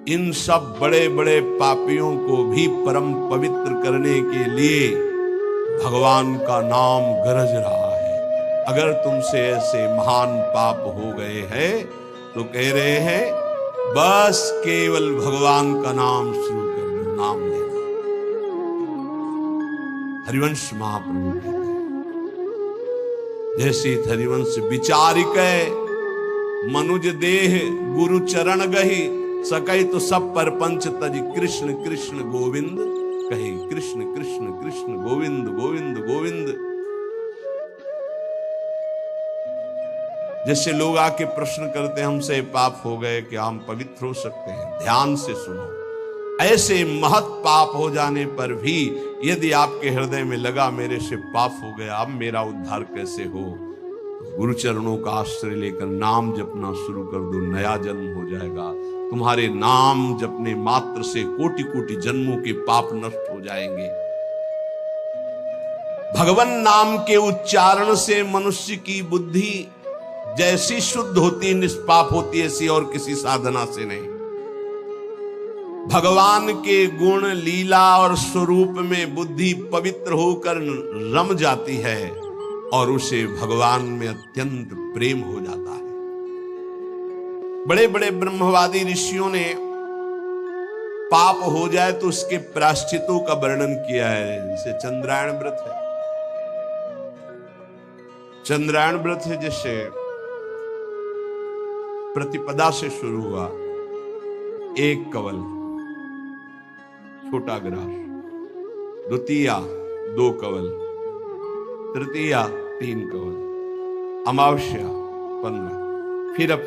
इन सब बड़े बड़े पापियों को भी परम पवित्र करने के लिए भगवान का नाम गरज रहा है। अगर तुमसे ऐसे महान पाप हो गए हैं तो कह रहे हैं बस केवल भगवान का नाम शुरू कर दो, नाम लेना। हरिवंश महाप्रभु कहते हैं जैसे हरिवंश विचारिक मनुज देह गुरु चरण गही सकै तो सब पर पंच तज कृष्ण कृष्ण गोविंद कहे। कृष्ण कृष्ण कृष्ण गोविंद गोविंद गोविंद। जैसे लोग आके प्रश्न करते हैं हमसे पाप हो गए, क्या हम पवित्र हो सकते हैं? ध्यान से सुनो, ऐसे महत पाप हो जाने पर भी यदि आपके हृदय में लगा मेरे से पाप हो गया, अब मेरा उद्धार कैसे हो, तो गुरु चरणों का आश्रय लेकर नाम जपना शुरू कर दो, नया जन्म हो जाएगा। तुम्हारे नाम जपने मात्र से कोटि कोटि जन्मों के पाप नष्ट हो जाएंगे। भगवान नाम के उच्चारण से मनुष्य की बुद्धि जैसी शुद्ध होती निष्पाप होती ऐसी और किसी साधना से नहीं। भगवान के गुण लीला और स्वरूप में बुद्धि पवित्र होकर रम जाती है और उसे भगवान में अत्यंत प्रेम हो जाता है। बड़े बड़े ब्रह्मवादी ऋषियों ने पाप हो जाए तो उसके प्रायश्चितों का वर्णन किया है। जैसे चंद्रायण व्रत है, चंद्रायण व्रत है जैसे प्रतिपदा से शुरू हुआ, एक कवल छोटा ग्रास, द्वितीया 2 कवल, तृतीया 3 कवल, अमावस्या 15, फिर अब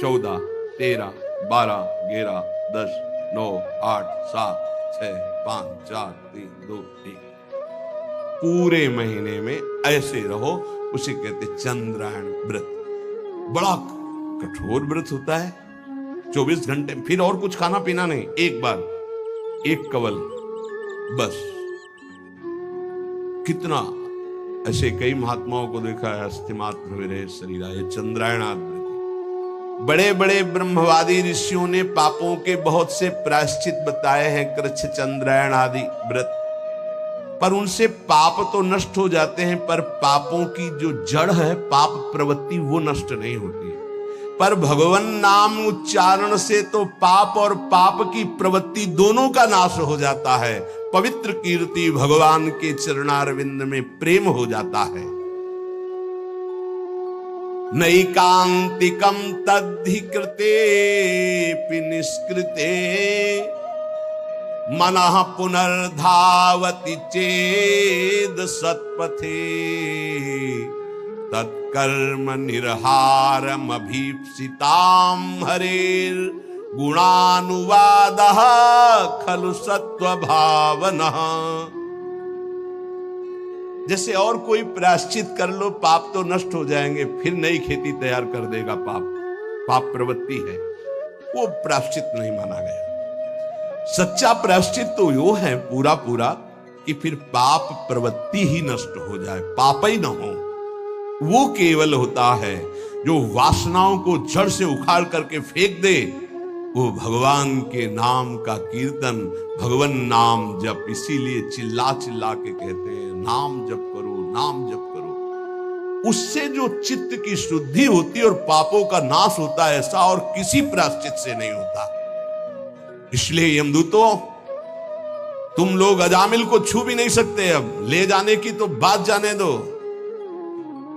14, 13, 12, 11, 10, 9, 8, 7, 6, 5, 4, 3, 2, 1। पूरे महीने में ऐसे रहो, उसे कहते चंद्रायण व्रत। बड़ा कठोर व्रत होता है, 24 घंटे, फिर और कुछ खाना पीना नहीं, एक बार 1 कवल बस। कितना ऐसे कई महात्माओं को देखा है, अस्थिमात्र हुए रहे शरीर, ये चंद्रायणाद व्रत। बड़े बड़े ब्रह्मवादी ऋषियों ने पापों के बहुत से प्रायश्चित बताए हैं, कृच्छ चंद्रायण आदि व्रत, पर उनसे पाप तो नष्ट हो जाते हैं, पर पापों की जो जड़ है, पाप प्रवृत्ति, वो नष्ट नहीं होती। पर भगवान नाम उच्चारण से तो पाप और पाप की प्रवृत्ति दोनों का नाश हो जाता है। पवित्र कीर्ति भगवान के चरणारविंद में प्रेम हो जाता है। नैकांतिकम तद्धिकृते निष्कृते मनः पुनर्धावति चेद सत्पथे तत्कर्म निर्हारम अभीप्सिताम हरेर गुणानुवादः खलु सत्व भावना। जैसे और कोई प्रायश्चित कर लो, पाप तो नष्ट हो जाएंगे, फिर नई खेती तैयार कर देगा पाप प्रवृत्ति है, वो प्रायश्चित नहीं माना गया। सच्चा प्रायश्चित तो यो है पूरा पूरा कि फिर पाप प्रवृत्ति ही नष्ट हो जाए, पाप ही ना हो। वो केवल होता है जो वासनाओं को जड़ से उखाड़ करके फेंक दे, वो भगवान के नाम का कीर्तन, भगवान नाम जप। इसीलिए चिल्ला चिल्ला के कहते हैं नाम जप करो, नाम जप करो। उससे जो चित्त की शुद्धि होती है और पापों का नाश होता है, ऐसा और किसी प्रायश्चित से नहीं होता। इसलिए यमदूतों, तुम लोग अजामिल को छू भी नहीं सकते, अब ले जाने की तो बात जाने दो।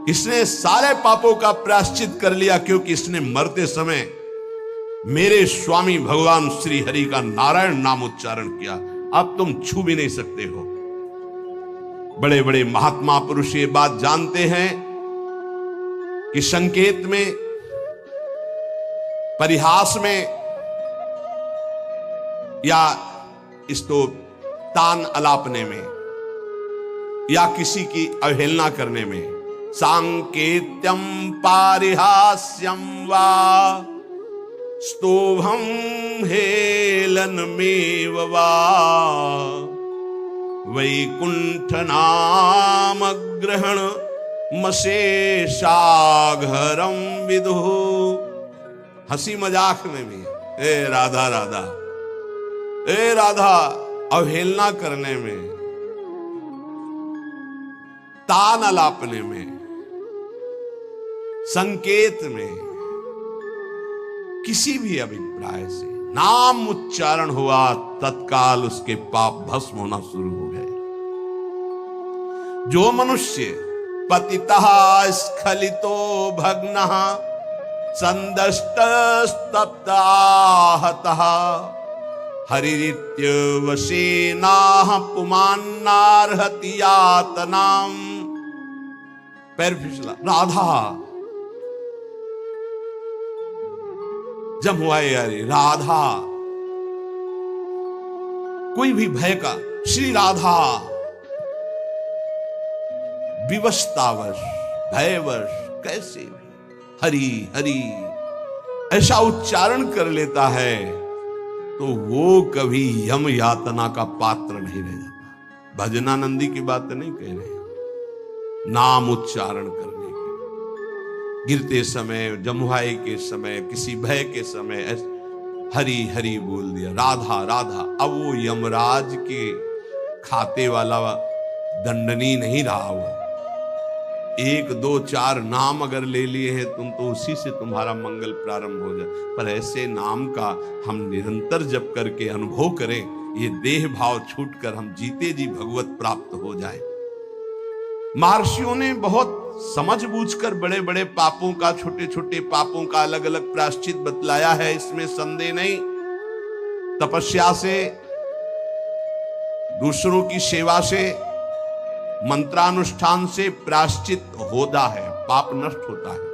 इसने सारे पापों का प्रायश्चित कर लिया, क्योंकि इसने मरते समय मेरे स्वामी भगवान श्री हरि का नारायण नाम उच्चारण किया। अब तुम छू भी नहीं सकते हो। बड़े बड़े महात्मा पुरुष ये बात जानते हैं कि संकेत में, परिहास में या इसको तान अलापने में या किसी की अवहेलना करने में, सांकेत्यम पारिहास्यम वा स्तोभम हेलनमेव वा वैकुंठ नाम ग्रहण मशेषाघरम विदुः। हंसी मजाक में भी ए राधा राधा, ए राधा, अवहेलना करने में, तान अलापने में, संकेत में, किसी भी अभिप्राय से नाम उच्चारण हुआ, तत्काल उसके पाप भस्म होना शुरू हो गए। जो मनुष्य पतितः स्खलितो भग्नः संदष्टस्तप्ताहतः हरिरित्यवशेनाः पुमान्नार्हति यातनाम्। पैर फिसला, राधा जब हुआ यारी, राधा कोई भी भय का, श्री राधा विवशतावश, भयवश, कैसे भी हरि हरि ऐसा उच्चारण कर लेता है तो वो कभी यम यातना का पात्र नहीं रह जाता। भजनानंदी की बात नहीं कह रहे, नाम उच्चारण करने के, गिरते समय, जमुहाई के समय, किसी भय के समय हरि हरि बोल दिया, राधा राधा। अब वो यमराज के खाते वाला दंडनी नहीं रहा हुआ। 1 2 4 नाम अगर ले लिए हैं तुम तो उसी से तुम्हारा मंगल प्रारंभ हो जाए। पर ऐसे नाम का हम निरंतर जप करके अनुभव करें, ये देह भाव छूटकर हम जीते जी भगवत प्राप्त हो जाए। महर्षियों ने बहुत समझ बूझकर बड़े बड़े पापों का, छोटे छोटे पापों का अलग अलग प्रायश्चित बतलाया है, इसमें संदेह नहीं। तपस्या से, दूसरों की सेवा से, मंत्रानुष्ठान से प्रायश्चित होता है, पाप नष्ट होता है।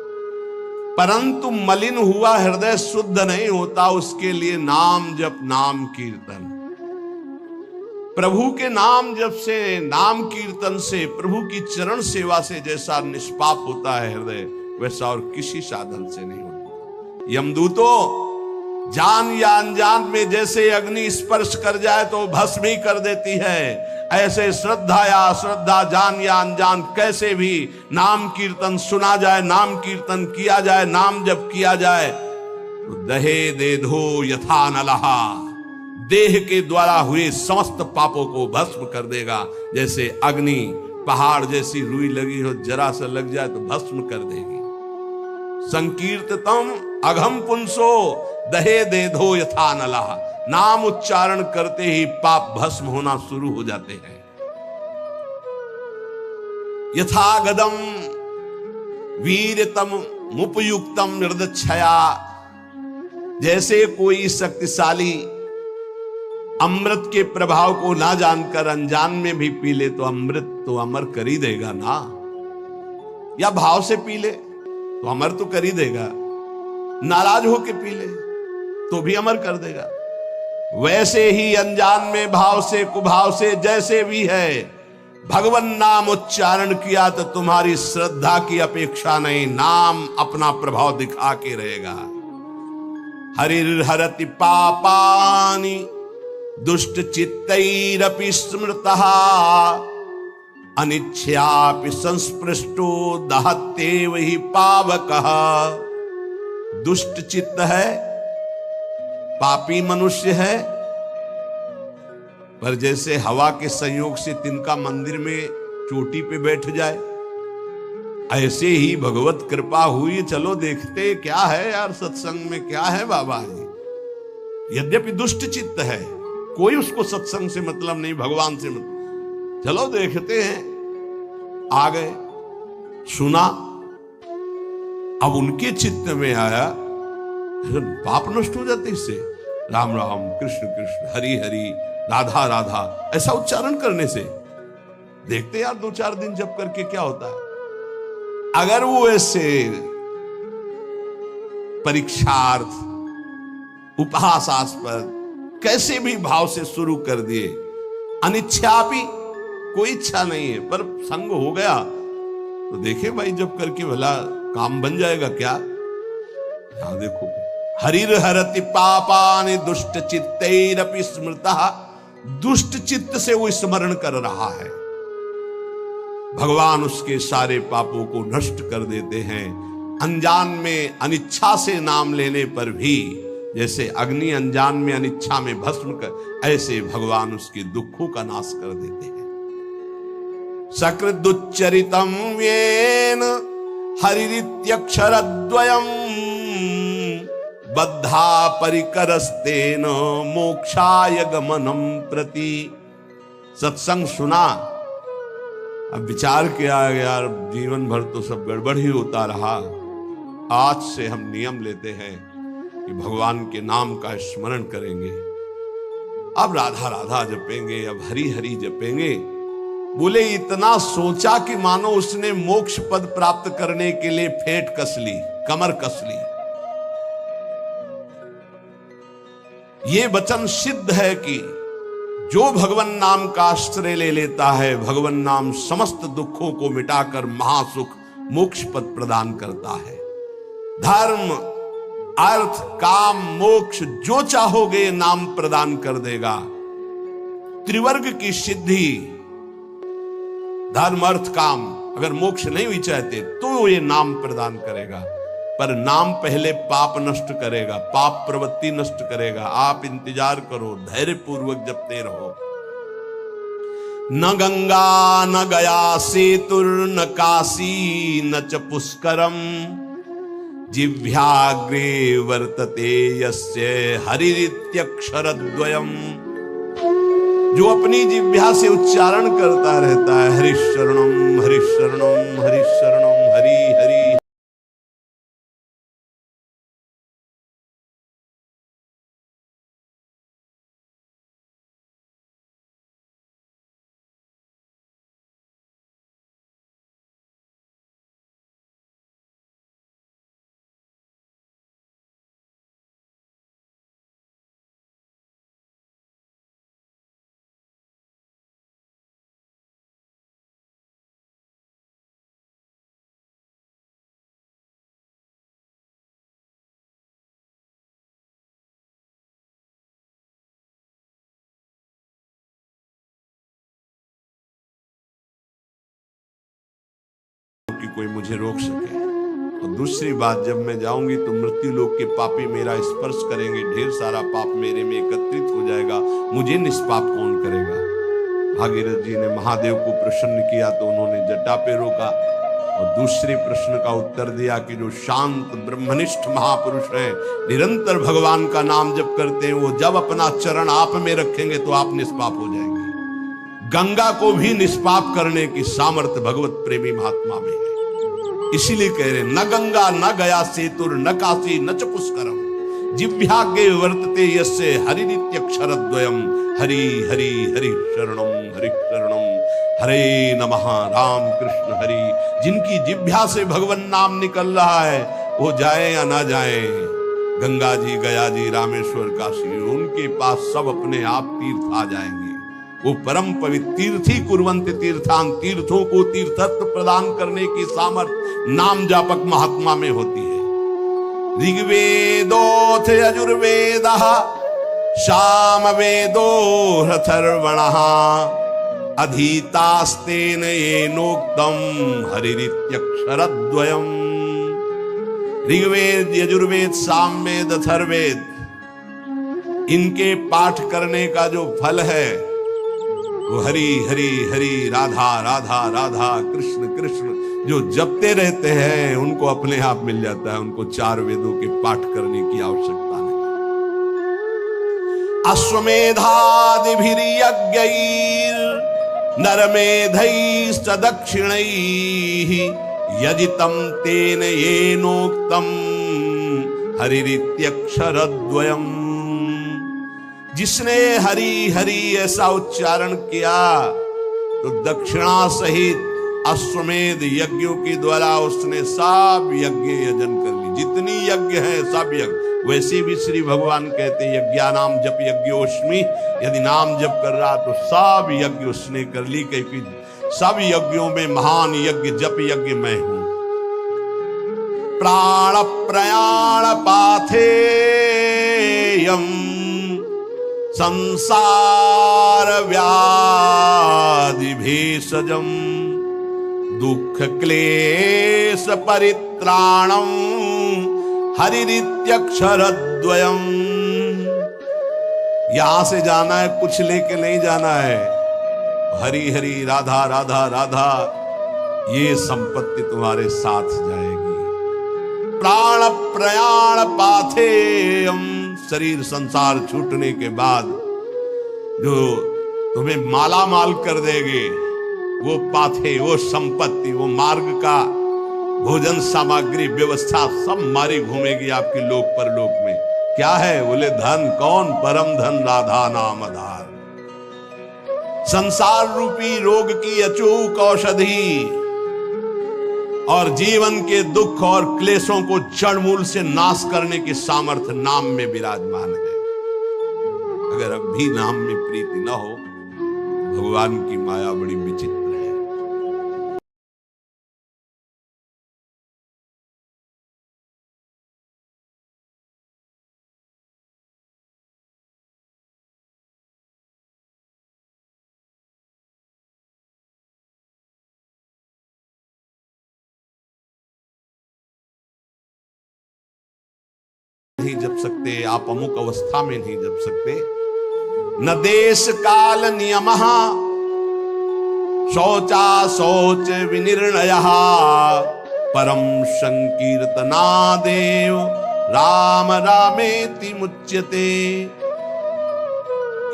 परंतु मलिन हुआ हृदय शुद्ध नहीं होता, उसके लिए नाम जप, नाम कीर्तन, प्रभु के नाम जप से, नाम कीर्तन से, प्रभु की चरण सेवा से जैसा निष्पाप होता है हृदय, वैसा और किसी साधन से नहीं होता। यमदूतों जान या अनजान में जैसे अग्नि स्पर्श कर जाए तो भस्म ही कर देती है, ऐसे श्रद्धा या अश्रद्धा, जान या अनजान, कैसे भी नाम कीर्तन सुना जाए, नाम कीर्तन किया जाए, नाम जप किया जाए तो दहे दे धो यथा नलहा, देह के द्वारा हुए समस्त पापों को भस्म कर देगा। जैसे अग्नि पहाड़ जैसी रुई लगी हो, जरा सा लग जाए तो भस्म कर देगी। संकीर्ततम अघम पुंसो दहे दे धो यथा नलहा, नाम उच्चारण करते ही पाप भस्म होना शुरू हो जाते हैं। यथा गदम वीरतम मुपयुक्तम निर्दक्षया, जैसे कोई शक्तिशाली अमृत के प्रभाव को ना जानकर अनजान में भी पी ले तो अमृत तो अमर कर ही देगा ना, या भाव से पी ले तो अमर तो कर ही देगा, नाराज होके पी ले तो भी अमर कर देगा। वैसे ही अनजान में, भाव से, कुभाव से, जैसे भी है, भगवान नाम उच्चारण किया तो तुम्हारी श्रद्धा की अपेक्षा नहीं, नाम अपना प्रभाव दिखा के रहेगा। हरिर्हरति पापानि दुष्ट चित्तैरपि स्मृतः अनिच्छयापि संस्पृष्टो दहत्येव हि पावकः। दुष्ट चित्त है, पापी मनुष्य है, पर जैसे हवा के संयोग से तिनका मंदिर में चोटी पे बैठ जाए, ऐसे ही भगवत कृपा हुई, चलो देखते क्या है यार, सत्संग में क्या है बाबा जी। यद्यपि दुष्ट चित्त है, कोई उसको सत्संग से मतलब नहीं, भगवान से मतलब, चलो देखते हैं। आ गए, सुना, अब उनके चित्त में आया, पाप नष्ट हो जाते इससे। राम राम, कृष्ण कृष्ण, हरि हरि, राधा राधा, ऐसा उच्चारण करने से देखते यार 2-4 दिन जप करके क्या होता है। अगर वो ऐसे परीक्षार्थ, उपहासास्पद, कैसे भी भाव से शुरू कर दिए, अनिच्छापि, कोई इच्छा नहीं है, पर संग हो गया तो देखे भाई जब करके भला काम बन जाएगा क्या। यहां देखो, हरिर हरति पापानि दुष्ट चित्तैरपि स्मृतः, दुष्ट चित्त से वो स्मरण कर रहा है, भगवान उसके सारे पापों को नष्ट कर देते हैं। अनजान में, अनिच्छा से नाम लेने पर भी जैसे अग्नि अनजान में अनिच्छा में भस्म कर, ऐसे भगवान उसके दुखों का नाश कर देते हैं। सकृदुच्चरितम येन हरिरित्यक्षरद्वयम् बद्धा परिकरस्तेन मोक्षाय गमनम प्रति। सत्संग सुना, अब विचार किया यार जीवन भर तो सब गड़बड़ ही होता रहा, आज से हम नियम लेते हैं कि भगवान के नाम का स्मरण करेंगे, अब राधा राधा जपेंगे, अब हरि हरि जपेंगे। बोले इतना सोचा कि मानो उसने मोक्ष पद प्राप्त करने के लिए फेंट कस ली, कमर कस ली। ये वचन सिद्ध है कि जो भगवान नाम का आश्रय ले लेता है, भगवान नाम समस्त दुखों को मिटाकर महासुख मोक्ष पद प्रदान करता है। धर्म अर्थ काम मोक्ष जो चाहोगे नाम प्रदान कर देगा। त्रिवर्ग की सिद्धि, धर्म अर्थ काम, अगर मोक्ष नहीं भी चाहते तो ये नाम प्रदान करेगा। पर नाम पहले पाप नष्ट करेगा, पाप प्रवृत्ति नष्ट करेगा। आप इंतजार करो, धैर्य पूर्वक जपते रहो। न गंगा न गया सेतुर न काशी न च पुष्करम जिह्वाग्रे वर्तते यस्य हरिरित्यक्षरद्वयम्। जो अपनी जिह्वा से उच्चारण करता रहता है हरिशरणम हरिशरणम हरिशरणम हरि हरि। कि कोई मुझे रोक सके। और दूसरी बात, जब मैं जाऊंगी तो मृत्यु लोक के पापी मेरा स्पर्श करेंगे, ढेर सारा पाप मेरे में एकत्रित हो जाएगा, मुझे निष्पाप कौन करेगा। भागीरथ जी ने महादेव को प्रसन्न किया तो उन्होंने जटा पे रोका और दूसरे प्रश्न का उत्तर दिया कि जो शांत ब्रह्मनिष्ठ महापुरुष हैं, निरंतर भगवान का नाम जप करते हैं, वो जब अपना चरण आप में रखेंगे तो आप निष्पाप हो जाएंगे। गंगा को भी निष्पाप करने की सामर्थ्य भगवत प्रेमी महात्मा में है। इसीलिए कह रहे न गंगा न गया सेतुर न काशी न च पुष्करम जिह्वाग्रे वर्तते यस्य हरिरित्यक्षरद्वयम् हरि हरि हरि शरणम हरि शरणम हरे नमः। राम कृष्ण हरि। जिनकी जिह्वा से भगवान नाम निकल रहा है, वो जाए या ना जाए, गंगा जी गया जी रामेश्वर काशी, उनके पास सब अपने आप तीर्थ आ जाएंगे। वो परम पवित्र तीर्थी कुर्वन्ति तीर्थान, तीर्थों को तीर्थत्व प्रदान करने की सामर्थ्य नाम जापक महात्मा में होती है। ऋग्वेदोऽथ यजुर्वेदः सामवेदो अथर्वणः अधीतास्तेन येनोक्तं हरिरित्यक्षरद्वयम्। ऋग्वेद यजुर्वेद सामवेद अथर्ववेद, इनके पाठ करने का जो फल है वो हरि हरि हरि राधा राधा राधा कृष्ण कृष्ण जो जपते रहते हैं उनको अपने आप मिल जाता है। उनको चार वेदों के पाठ करने की आवश्यकता नहीं। अश्वमेधादिभिर्यज्ञैर् नरमेधैश्च दक्षिणैः यजितं तेन येनोक्तं हरिरित्यक्षरद्वयम्। जिसने हरि हरि ऐसा उच्चारण किया तो दक्षिणा सहित अश्वमेध यज्ञों के द्वारा उसने सब यज्ञ यजन कर ली। जितनी यज्ञ है सब यज्ञ। वैसे भी श्री भगवान कहते यज्ञानाम जप यज्ञोस्मि, यदि नाम जप कर रहा तो सब यज्ञ उसने कर ली, क्योंकि सब यज्ञों में महान यज्ञ जप यज्ञ मैं हूं। प्राण प्रयाण पाथेयम संसार व्याधि भेषजम दुख क्लेश परित्राणम हरिरित्यक्षरद्वयम्। यहां से जाना है, कुछ लेके नहीं जाना है। हरी हरी राधा राधा राधा, ये संपत्ति तुम्हारे साथ जाएगी। प्राण प्रयाण पाथे, हम शरीर संसार छूटने के बाद जो तुम्हें माला माल कर देंगे, वो पाथे, वो संपत्ति, वो मार्ग का भोजन सामग्री व्यवस्था सब मारी घूमेगी आपकी लोक परलोक में। क्या है? बोले धन। कौन? परम धन राधा नाम आधार। संसार रूपी रोग की अचूक औषधि और जीवन के दुख और क्लेशों को जड़ मूल से नाश करने की सामर्थ्य नाम में विराजमान है। अगर अब भी नाम में प्रीति न हो, भगवान की माया बड़ी विचित्र है। नहीं जप सकते आप, अमुक अवस्था में नहीं जप सकते। न देश काल नियम, शौचा शौच विनिर्णय, परम संकीर्तना देव राम रामेति मुच्यते।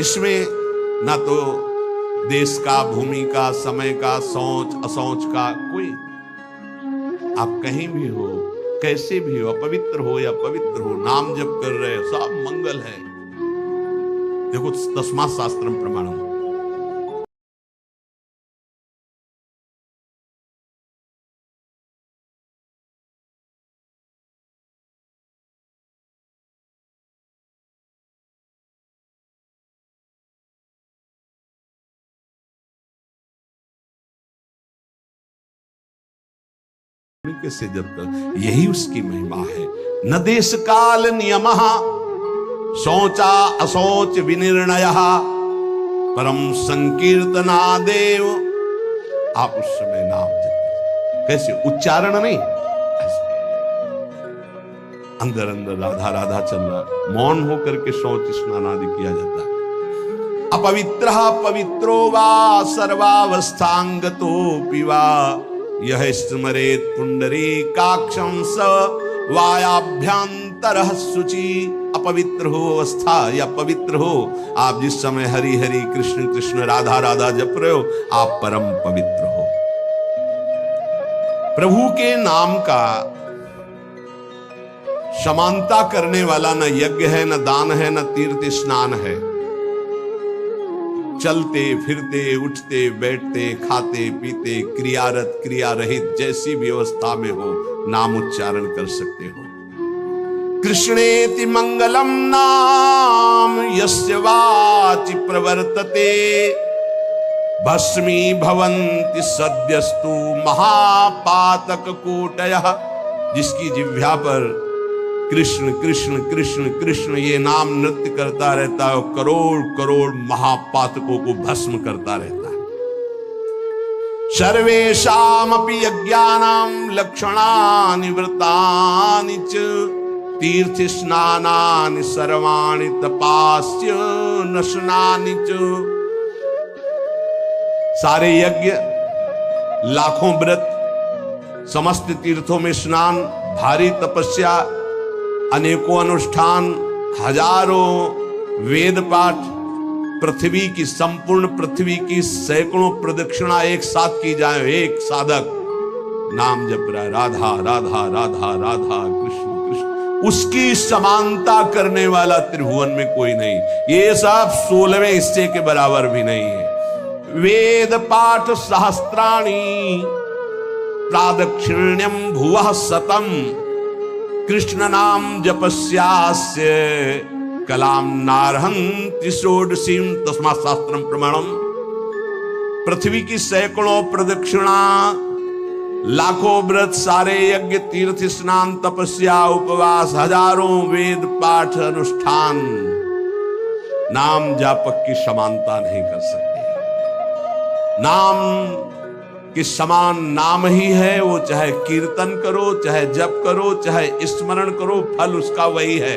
इसमें न तो देश का, भूमि का, समय का, शौच असौच का कोई, आप कहीं भी हो, कैसे भी हो, अपवित्र हो या पवित्र हो, नाम जप कर रहे हो, सब मंगल है। देखो तस्मात् शास्त्रम प्रमाणम। कैसे जब तक, यही उसकी महिमा है। न देश काल नियम, शौचा अशौच विनिर्णय, परम संकीर्तना देव। आप उस समय नाम जप, कैसे? उच्चारण नहीं, अंदर अंदर राधा राधा चल रहा, मौन होकर के शौच स्नान आदि किया जाता है। अपवित्र पवित्रो वा सर्वावस्थांगतोऽपि वा, यह स्मरेत पुंडरीकाक्षं स वायाभ्यंतर शुचि। अपवित्र हो अवस्था या पवित्र हो, आप जिस समय हरि हरि कृष्ण कृष्ण राधा राधा जप रहे हो, आप परम पवित्र हो। प्रभु के नाम का समानता करने वाला न यज्ञ है, न दान है, न तीर्थ स्नान है। चलते फिरते, उठते बैठते, खाते पीते, क्रियारत क्रिया रहित, जैसी भी अवस्था में हो, नाम उच्चारण कर सकते हो। कृष्णेति मंगलम नाम यस्य वाचि प्रवर्तते, भस्मी भवन्ति सद्यस्तु महापातक कूटयः। जिसकी जिह्वा पर कृष्ण कृष्ण कृष्ण कृष्ण ये नाम नृत्य करता रहता है, करोड़ करोड़ महापातकों को भस्म करता रहता है। सर्वेषामपि यज्ञानां लक्षणानि व्रतानि च, तीर्थ स्नानानि सर्वाणि तपास्य नशनानि च। सारे यज्ञ, लाखों व्रत, समस्त तीर्थों में स्नान, भारी तपस्या, अनेकों अनुष्ठान, हजारों वेद पाठ, पृथ्वी की, संपूर्ण पृथ्वी की सैकड़ों प्रदक्षिणा एक साथ की जाए। एक साधक नाम जप रहा है, राधा राधा राधा राधा कृष्ण कृष्ण, उसकी समानता करने वाला त्रिभुवन में कोई नहीं। ये सब 16वें हिस्से के बराबर भी नहीं है। वेद पाठ सहस्त्राणि प्रादक्षिण्यम भुवः शतम, कृष्ण नाम जपस्यास्य कलाम नारहन्ति षोडशीम। तस्मात् शास्त्रम प्रमाणम। पृथ्वी की सैकड़ों प्रदक्षिणा, लाखों व्रत, सारे यज्ञ, तीर्थ स्नान, तपस्या, उपवास, हजारों वेद पाठ अनुष्ठान नाम जापक की समानता नहीं कर सकते। नाम कि समान नाम ही है, वो चाहे कीर्तन करो, चाहे जप करो, चाहे स्मरण करो, फल उसका वही है।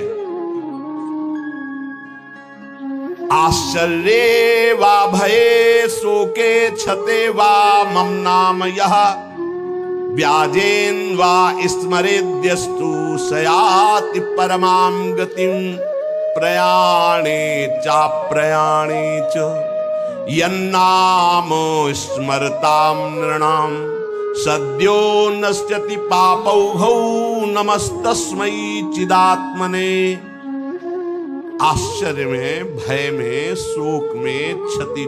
आश्चर्ये वा भये शोके क्षते वा मम नाम यः व्याजेन वा स्मरेद्यस्तु सयाति परमां गतिं प्रयाणे चाप्रयाणे च यन्नाम स्मरतां नृणां सद्यो नश्यति पापौघौ नमस्तस्मै चिदात्मने। आश्चर्य में, भय में, शोक में, क्षति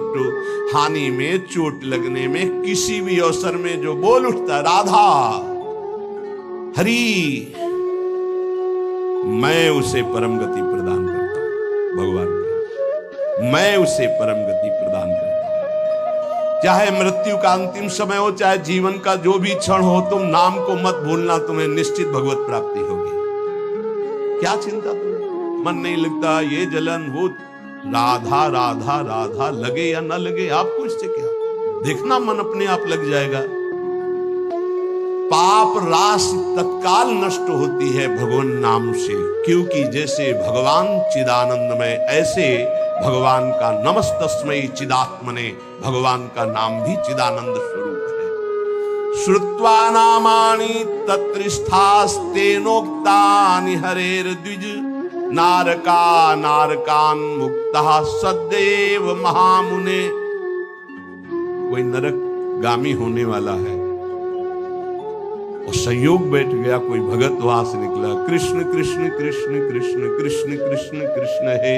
हानि में, चोट लगने में, किसी भी अवसर में जो बोल उठता राधा हरि, मैं उसे परम गति प्रदान करता हूं। भगवान का मैं उसे परम गति प्रदान करता हूं। चाहे मृत्यु का अंतिम समय हो, चाहे जीवन का जो भी क्षण हो, तुम नाम को मत भूलना, तुम्हें निश्चित भगवत प्राप्ति होगी। क्या चिंता तुम्हें? मन नहीं लगता, ये जलन वो राधा राधा राधा, लगे या ना लगे आपको इससे क्या, देखना मन अपने आप लग जाएगा। पाप राशि तत्काल नष्ट होती है भगवान नाम से, क्योंकि जैसे भगवान चिदानंदमय, ऐसे भगवान का नमस्तस्मै चिदात्मने, भगवान का नाम भी चिदानंद स्वरूप है। श्रुत्वा नामानि तत्रिस्थास्तेनोक्तानि हरेर्द्विज नारका नारकान मुक्ता सदैव महामुने। कोई नरक गामी होने वाला है और संयोग बैठ गया, कोई भगत वहां से निकला, कृष्ण कृष्ण कृष्ण कृष्ण कृष्ण कृष्ण कृष्ण है,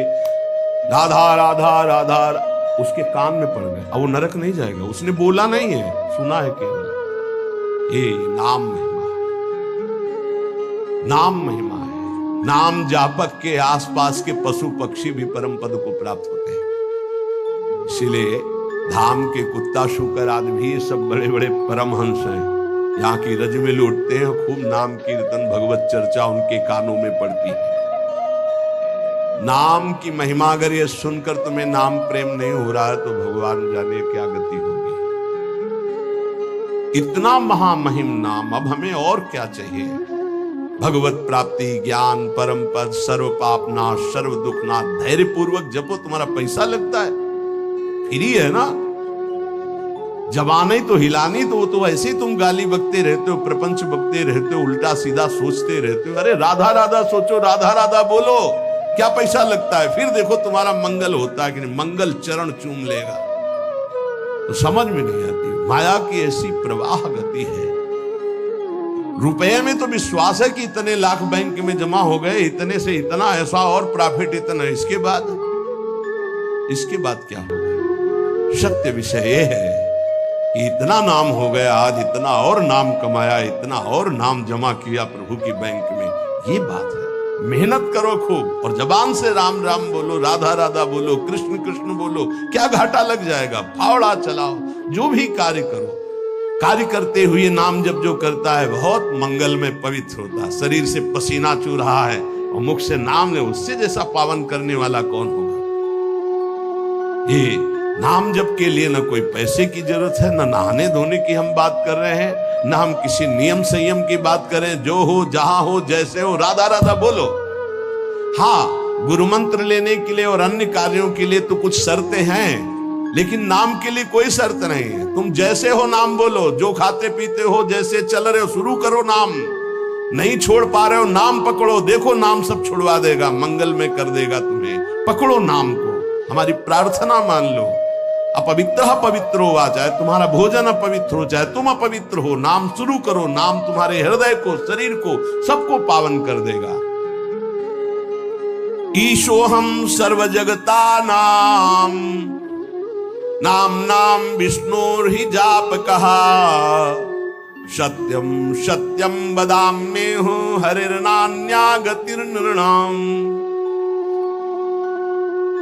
राधा राधा राधा, उसके कान में पड़ गया। अब वो नरक नहीं जाएगा, उसने बोला नहीं है, सुना है केवल। ये नाम महिमा है, नाम महिमा है। नाम जापक के आसपास के पशु पक्षी भी परम पद को प्राप्त होते हैं। इसीलिए धाम के कुत्ता शुकर आदि भी ये सब बड़े बड़े परमहंस हैं। यहाँ की रज में लौटते हैं, खूब नाम कीर्तन भगवत चर्चा उनके कानों में पड़ती है। नाम की महिमा अगर ये सुनकर तुम्हें नाम प्रेम नहीं हो रहा है तो भगवान जाने क्या गति होगी। इतना महामहिम नाम, अब हमें और क्या चाहिए? भगवत प्राप्ति, ज्ञान, परम पद, सर्व पाप नाश, सर्व दुख नाश। धैर्य पूर्वक जपो, तुम्हारा पैसा लगता है, फ्री है ना। जबान तो हिलानी, तो वो तो ऐसे ही तुम गाली बकते रहते हो, प्रपंच बकते रहते हो, उल्टा सीधा सोचते रहते हो। अरे राधा राधा सोचो, राधा राधा बोलो, क्या पैसा लगता है? फिर देखो तुम्हारा मंगल होता है कि नहीं, मंगल चरण चूम लेगा। तो समझ में नहीं आती, माया की ऐसी प्रवाह गति है। रुपए में तो विश्वास है कि इतने लाख बैंक में जमा हो गए, इतने से इतना, ऐसा और प्रॉफिट इतना, इसके बाद क्या होगा? सत्य विषय ये है कि इतना नाम हो गया, आज इतना और नाम कमाया, इतना और नाम जमा किया प्रभु की बैंक में। ये बात है, मेहनत करो खूब और जबान से राम राम बोलो, राधा राधा बोलो, कृष्ण कृष्ण बोलो, क्या घाटा लग जाएगा? फावड़ा चलाओ, जो भी कार्य करो, कार्य करते हुए नाम जब जो करता है बहुत मंगल में पवित्र होता है। शरीर से पसीना चू रहा है और मुख से नाम ले, उससे जैसा पावन करने वाला कौन होगा? ये नाम जप के लिए न कोई पैसे की जरूरत है, न नहाने धोने की हम बात कर रहे हैं, न हम किसी नियम संयम की बात करें। जो हो, जहां हो, जैसे हो, राधा राधा बोलो। हाँ, गुरु मंत्र लेने के लिए और अन्य कार्यों के लिए तो कुछ शर्तें हैं, लेकिन नाम के लिए कोई शर्त नहीं है। तुम जैसे हो नाम बोलो, जो खाते पीते हो, जैसे चल रहे हो, शुरू करो नाम। नहीं छोड़ पा रहे हो, नाम पकड़ो, देखो नाम सब छुड़वा देगा, मंगल में कर देगा तुम्हें। पकड़ो नाम को, हमारी प्रार्थना मान लो। अपवित्र पवित्र हो, चाहे तुम्हारा भोजन अपवित्र हो, चाहे तुम अपवित्र हो, नाम शुरू करो। नाम तुम्हारे हृदय को, शरीर को, सबको पावन कर देगा। ईशोहम सर्व जगता नाम, नाम नाम विष्णुर्हि जाप कहा, सत्यम सत्यम वदाम्येहु हरिर्नान्या गतिर्नृणाम।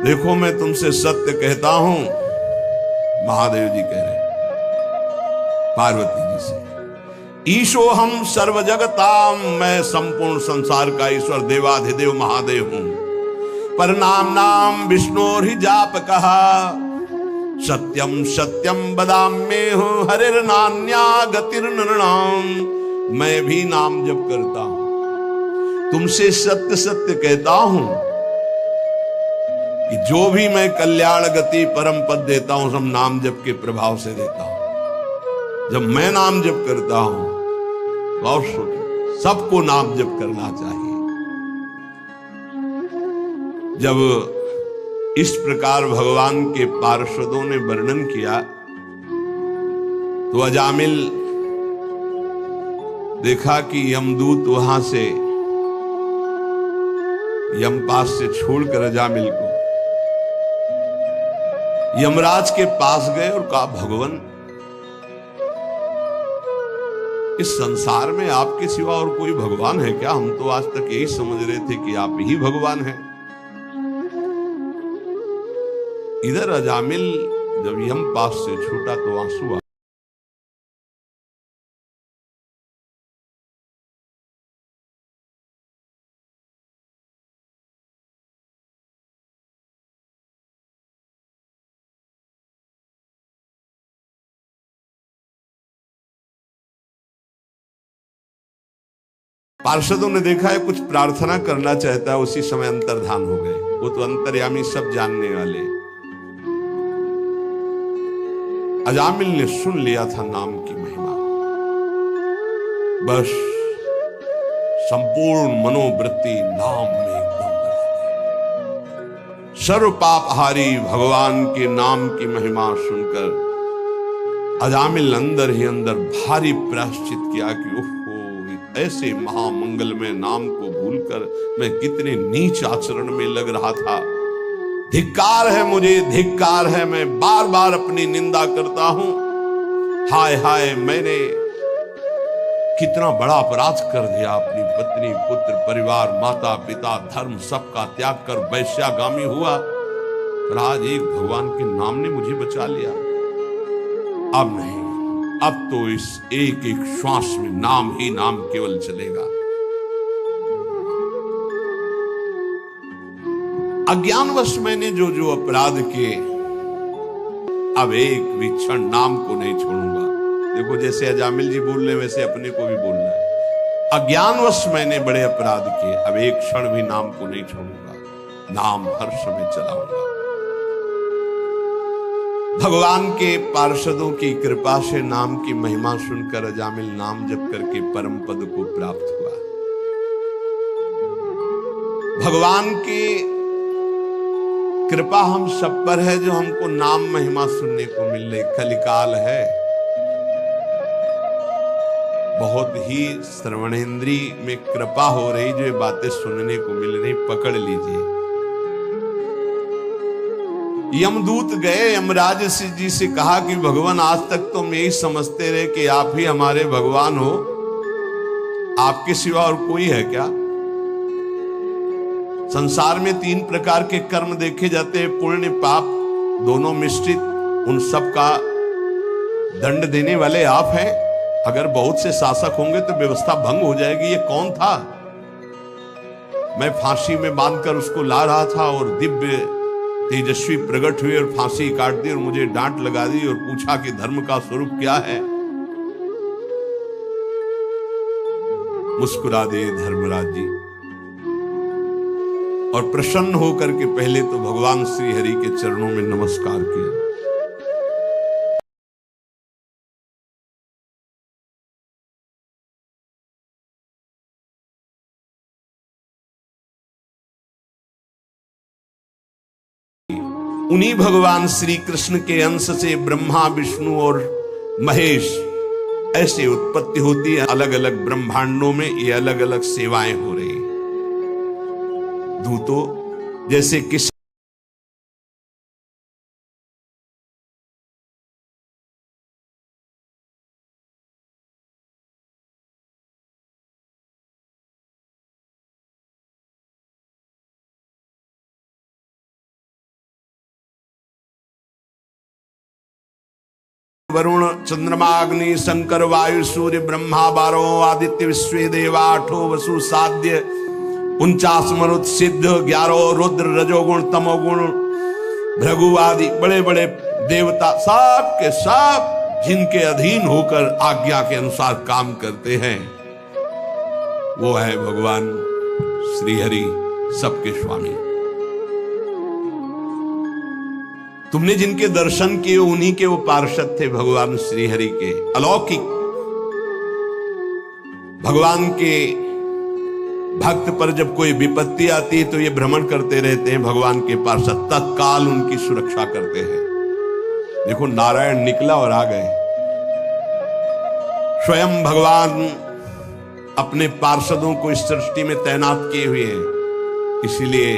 देखो मैं तुमसे सत्य कहता हूं, महादेव जी कह रहे पार्वती जी से। ईशोहम सर्व जगताम, मैं संपूर्ण संसार का ईश्वर देवाधिदेव महादेव हूं। पर नाम नाम विष्णुर्हि जाप कहा, सत्यम सत्यम वदाम्येहु हरिर्नान्या गतिर्नृणाम। मैं भी नाम जप करता हूं, तुमसे सत्य सत्य कहता हूं, कि जो भी मैं कल्याण गति परम पद देता हूं सब नाम जप के प्रभाव से देता हूं। जब मैं नाम जप करता हूं तो और सोचो, सबको नाम जप करना चाहिए। जब इस प्रकार भगवान के पार्षदों ने वर्णन किया तो अजामिल देखा कि यमदूत वहां से यमपास से छोड़कर अजामिल को यमराज के पास गए और कहा, भगवान इस संसार में आपके सिवा और कोई भगवान है क्या? हम तो आज तक यही समझ रहे थे कि आप ही भगवान हैं। इधर अजामिल जब यमपास से छूटा तो आंसू आ पार्षदों ने देखा है कुछ प्रार्थना करना चाहता है, उसी समय अंतर्धान हो गए। वो तो अंतर्यामी सब जानने वाले। अजामिल ने सुन लिया था नाम की महिमा, बस संपूर्ण मनोवृत्ति नाम में एकदम लगा दी। सर्व पापहारी भगवान के नाम की महिमा सुनकर अजामिल अंदर ही अंदर भारी प्रायश्चित किया कि ओहो, ऐसे महामंगलमय नाम को भूलकर मैं कितने नीच आचरण में लग रहा था। धिक्कार है मुझे, धिक्कार है। मैं बार बार अपनी निंदा करता हूं। हाय हाय, मैंने कितना बड़ा अपराध कर दिया। अपनी पत्नी, पुत्र, परिवार, माता पिता, धर्म सबका त्याग कर वैश्यागामी हुआ, पर आज एक भगवान के नाम ने मुझे बचा लिया। अब नहीं, अब तो इस एक एक श्वास में नाम ही नाम केवल चलेगा। अज्ञानवश मैंने जो जो अपराध किए, अब एक भी क्षण नाम को नहीं छोड़ूंगा। देखो, जैसे अजामिल जी बोल रहे वैसे अपने को भी बोलना है। अज्ञानवश मैंने बड़े अपराध किए, अब एक क्षण भी नाम को नहीं छोड़ूंगा। नाम हर समय चलाऊंगा। भगवान के पार्षदों की कृपा से नाम की महिमा सुनकर अजामिल नाम जप करके परम पद को प्राप्त हुआ। भगवान की कृपा हम सब पर है जो हमको नाम महिमा सुनने को मिल रही। कलिकाल है, बहुत ही श्रवणेंद्री में कृपा हो रही, जो ये बातें सुनने को मिल रही, पकड़ लीजिए। यमदूत गए, यमराज जी से कहा कि भगवान आज तक तो हम यही समझते रहे कि आप ही हमारे भगवान हो, आपके सिवा और कोई है क्या? संसार में 3 प्रकार के कर्म देखे जाते हैं, पुण्य पाप दोनों मिश्रित। उन सब का दंड देने वाले आप हैं। अगर बहुत से शासक होंगे तो व्यवस्था भंग हो जाएगी। ये कौन था? मैं फांसी में बांधकर उसको ला रहा था और दिव्य तेजस्वी प्रकट हुए और फांसी काट दी और मुझे डांट लगा दी और पूछा कि धर्म का स्वरूप क्या है। मुस्कुरा दिए धर्मराज जी और प्रसन्न होकर के पहले तो भगवान श्री हरि के चरणों में नमस्कार किया। उन्हीं भगवान श्री कृष्ण के अंश से ब्रह्मा, विष्णु और महेश ऐसे उत्पत्ति होती है। अलग अलग ब्रह्मांडों में ये अलग अलग सेवाएं हो रही। दूतों जैसे किसी वरुण, चंद्रमा, अग्नि, शंकर, वायु, सूर्य, ब्रह्मा 12 आदित्य, विश्व देवा 8 वसु, साध्य 49 मरुत, सिद्ध 11 रुद्र, रजोगुण, तमोगुण, भृगु आदि बड़े बड़े देवता सब के सब जिनके अधीन होकर आज्ञा के अनुसार काम करते हैं, वो है भगवान श्री हरि, सबके स्वामी। तुमने जिनके दर्शन किए उन्हीं के वो पार्षद थे भगवान श्री हरि के अलौकिक। भगवान के भक्त पर जब कोई विपत्ति आती है तो ये भ्रमण करते रहते हैं, भगवान के पार्षद तत्काल उनकी सुरक्षा करते हैं। देखो नारायण निकला और आ गए। स्वयं भगवान अपने पार्षदों को इस सृष्टि में तैनात किए हुए हैं, इसीलिए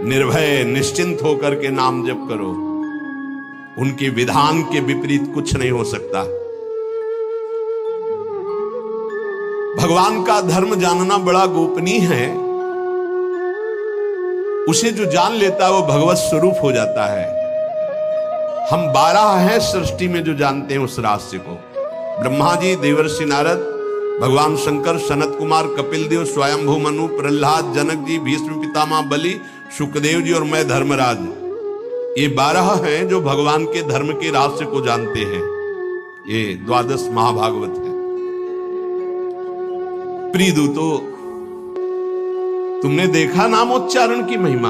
निर्भय निश्चिंत होकर के नाम जप करो। उनके विधान के विपरीत कुछ नहीं हो सकता। भगवान का धर्म जानना बड़ा गोपनीय है। उसे जो जान लेता है वो भगवत स्वरूप हो जाता है। हम 12 हैं सृष्टि में जो जानते हैं उस रहस्य को। ब्रह्मा जी, देवर्षि नारद, भगवान शंकर, सनत कुमार, कपिल देव, स्वयंभू मनु, प्रहलाद, जनक जी, भीष्म पितामह बलि, सुखदेव जी और मैं धर्मराज। ये 12 हैं जो भगवान के धर्म के रहस्य को जानते हैं। ये 12 महाभागवत है। प्रिय दूतो, तुमने देखा नामोच्चारण की महिमा।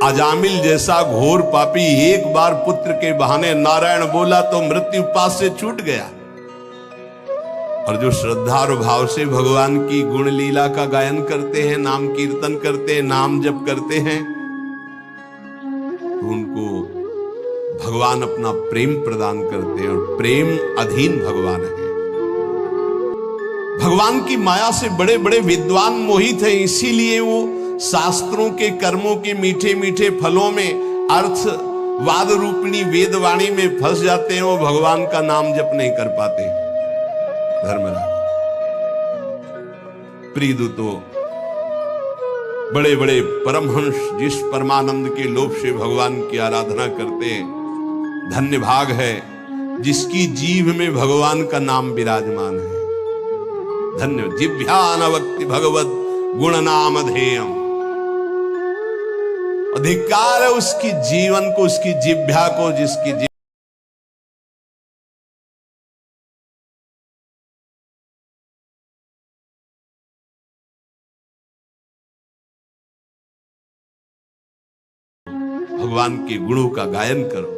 अजामिल जैसा घोर पापी एक बार पुत्र के बहाने नारायण बोला तो मृत्यु पास से छूट गया, और जो श्रद्धा और भाव से भगवान की गुण लीला का गायन करते हैं, नाम कीर्तन करते हैं, नाम जप करते हैं, तो उनको भगवान अपना प्रेम प्रदान करते हैं, और प्रेम अधीन भगवान है। भगवान की माया से बड़े बड़े विद्वान मोहित हैं, इसीलिए वो शास्त्रों के कर्मों के मीठे मीठे फलों में अर्थवाद रूपिणी वेदवाणी में फंस जाते हैं। वो भगवान का नाम जप नहीं कर पाते। धर्मराज, प्रिय दूतो, बड़े बड़े परमहंस जिस परमानंद के लोभ से भगवान की आराधना करते हैं, धन्य भाग है जिसकी जीभ में भगवान का नाम विराजमान है। धन्य जिभ्यानवक्ति भगवत गुण नाम धेयम। अधिकार है उसकी जीवन को, उसकी जिभ्या को, जिसकी भगवान के गुणों का गायन करो।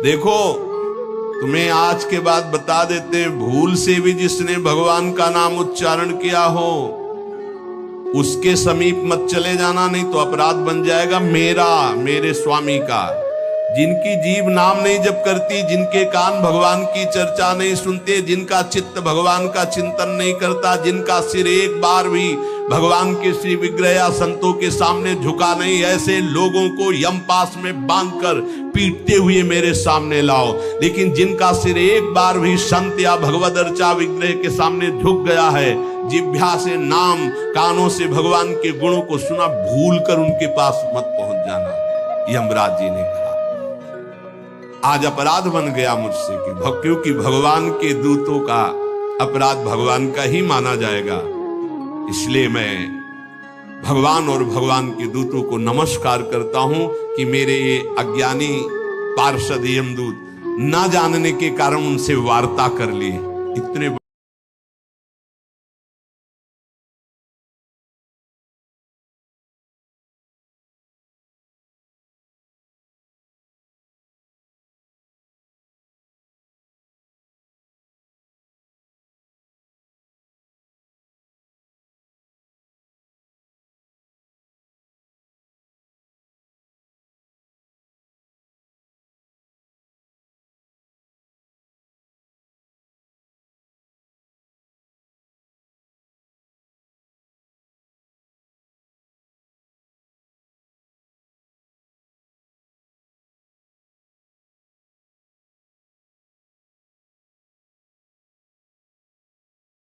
देखो, तुम्हें आज के बाद बता देते हैं, भूल से भी जिसने भगवान का नाम उच्चारण किया हो उसके समीप मत चले जाना, नहीं तो अपराध बन जाएगा मेरा, मेरे स्वामी का। जिनकी जीभ नाम नहीं जप करती, जिनके कान भगवान की चर्चा नहीं सुनते, जिनका चित्त भगवान का चिंतन नहीं करता, जिनका सिर एक बार भी भगवान के श्री विग्रह या संतों के सामने झुका नहीं, ऐसे लोगों को यमपास में बांधकर पीटते हुए मेरे सामने लाओ। लेकिन जिनका सिर एक बार भी संत या भगवद अर्चा विग्रह के सामने झुक गया है, जिह्वा से नाम, कानों से भगवान के गुणों को सुना, भूल कर उनके पास मत पहुंच जाना। यमराज जी ने कहा, आज अपराध बन गया मुझसे क्योंकि भगवान के दूतों का अपराध भगवान का ही माना जाएगा। इसलिए मैं भगवान और भगवान के दूतों को नमस्कार करता हूं कि मेरे ये अज्ञानी पार्षद यमदूत ना जानने के कारण उनसे वार्ता कर ली। इतने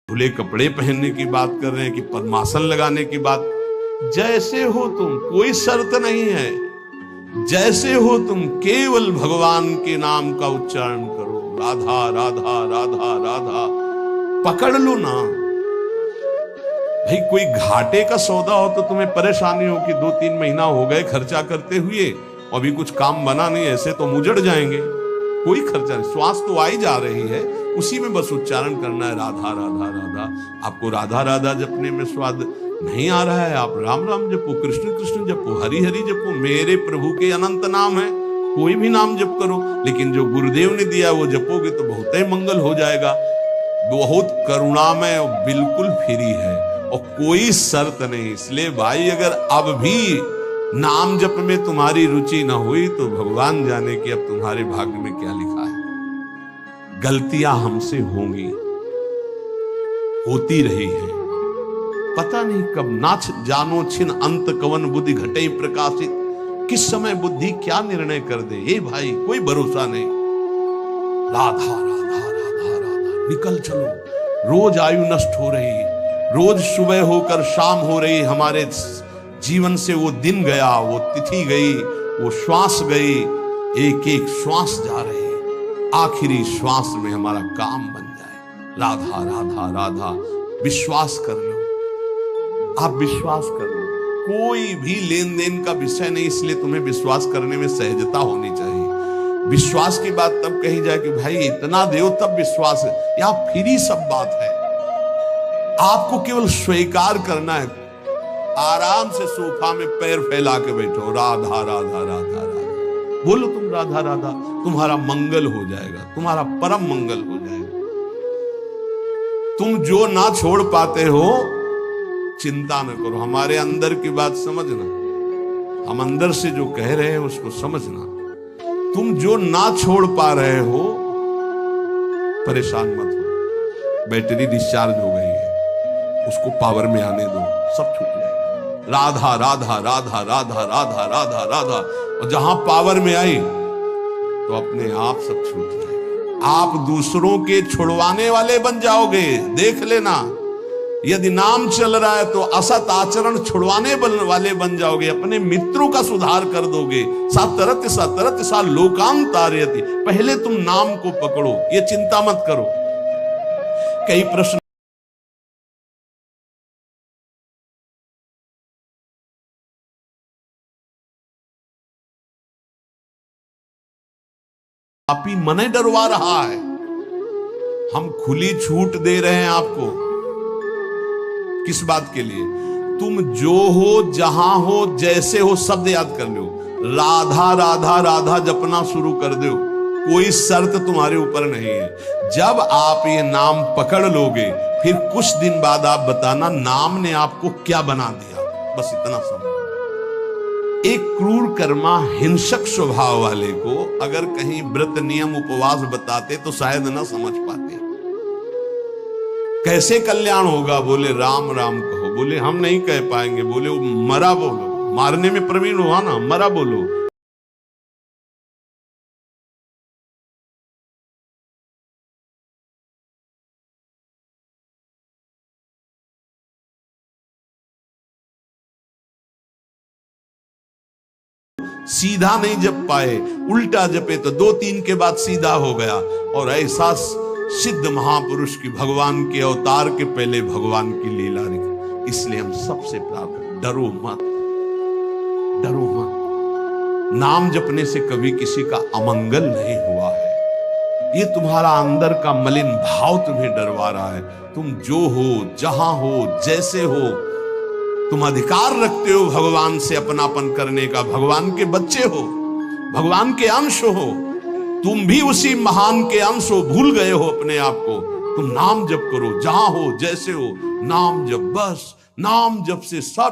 खुले कपड़े पहनने की बात कर रहे हैं कि पद्मासन लगाने की बात। जैसे हो तुम, कोई शर्त नहीं है, जैसे हो तुम, केवल भगवान के नाम का उच्चारण करो। राधा राधा राधा राधा पकड़ लो ना भाई। कोई घाटे का सौदा हो तो तुम्हें परेशानी हो कि 2-3 महीना हो गए खर्चा करते हुए, अभी कुछ काम बना नहीं, ऐसे तो मुजड़ जाएंगे। कोई खर्चा नहीं, श्वास तो आई जा रही है, उसी में बस उच्चारण करना है, राधा राधा राधा। आपको राधा राधा जपने में स्वाद नहीं आ रहा है, आप राम राम जपो, कृष्ण कृष्ण जपो, हरि हरि जपो। मेरे प्रभु के अनंत नाम है। कोई भी नाम जप करो, लेकिन जो गुरुदेव ने दिया वो जपोगे तो बहुत ही मंगल हो जाएगा। बहुत करुणामय और बिल्कुल फ्री है और कोई शर्त नहीं। इसलिए भाई अगर अब भी नाम जप में तुम्हारी रुचि ना हुई तो भगवान जाने कि अब तुम्हारे भाग्य में क्या लिखा है। गलतियां हमसे होंगी, होती रही है, पता नहीं कब। नाच जानो छिन अंत कवन बुद्धि घटे प्रकाशित, किस समय बुद्धि क्या निर्णय कर दे, हे भाई कोई भरोसा नहीं। राधा राधा राधा राधा निकल चलो। रोज आयु नष्ट हो रही, रोज सुबह होकर शाम हो रही, हमारे जीवन से वो दिन गया, वो तिथि गई, वो श्वास गई, एक एक श्वास जा रहे, आखिरी श्वास में हमारा काम बन जाए। राधा राधा राधा विश्वास कर लो, आप विश्वास कर लो। कोई भी लेन देन का विषय नहीं, इसलिए तुम्हें विश्वास करने में सहजता होनी चाहिए। विश्वास की बात तब कही जाए कि भाई इतना दो तब विश्वास है, या फ्री सब बात है। आपको केवल स्वीकार करना है। आराम से सोफा में पैर फैला के बैठो, राधा राधा राधा राधा बोलो, तुम राधा राधा, तुम्हारा मंगल हो जाएगा, तुम्हारा परम मंगल हो जाएगा। तुम जो ना छोड़ पाते हो चिंता न करो, हमारे अंदर की बात समझना, हम अंदर से जो कह रहे हैं उसको समझना। तुम जो ना छोड़ पा रहे हो परेशान मत हो, बैटरी डिस्चार्ज हो गई है, उसको पावर में आने दो, सब छूट जाएगा। राधा राधा राधा राधा राधा राधा राधा, और जहां पावर में आई तो अपने आप सब छूट जाएगा। आप दूसरों के छुड़वाने वाले बन जाओगे, देख लेना। यदि नाम चल रहा है तो असत आचरण छुड़वाने वाले बन जाओगे, अपने मित्रों का सुधार कर दोगे। सतरत सतरत सा लोकांतारयति, पहले तुम नाम को पकड़ो, ये चिंता मत करो। कई प्रश्न आप ही मने डरवा रहा है, हम खुली छूट दे रहे हैं आपको। किस बात के लिए? तुम जो हो, जहां हो, जैसे हो, शब्द याद कर लो। राधा राधा राधा जपना शुरू कर दो, कोई शर्त तुम्हारे ऊपर नहीं है। जब आप ये नाम पकड़ लोगे फिर कुछ दिन बाद आप बताना नाम ने आपको क्या बना दिया। बस इतना समझो। एक क्रूर कर्मा हिंसक स्वभाव वाले को अगर कहीं व्रत नियम उपवास बताते तो शायद ना समझ पाते। कैसे कल्याण होगा? बोले राम राम कहो। बोले हम नहीं कह पाएंगे। बोले वो मरा बोलो, मारने में प्रवीण हुआ ना, मरा बोलो। सीधा नहीं जप पाए, उल्टा जपे तो 2-3 के बाद सीधा हो गया। और ऐसा सिद्ध महापुरुष की भगवान के अवतार के पहले भगवान की लीला लिखी। इसलिए हम सबसे प्रार्थना, डरो मत, डरो मत। नाम जपने से कभी किसी का अमंगल नहीं हुआ है। ये तुम्हारा अंदर का मलिन भाव तुम्हें डरवा रहा है। तुम जो हो, जहां हो, जैसे हो, तुम अधिकार रखते हो भगवान से अपनापन करने का। भगवान के बच्चे हो, भगवान के अंश हो, तुम भी उसी महान के अंश हो। भूल गए हो अपने आप को। तुम नाम जप करो, जहां हो, जैसे हो, नाम जप। बस नाम जप से सब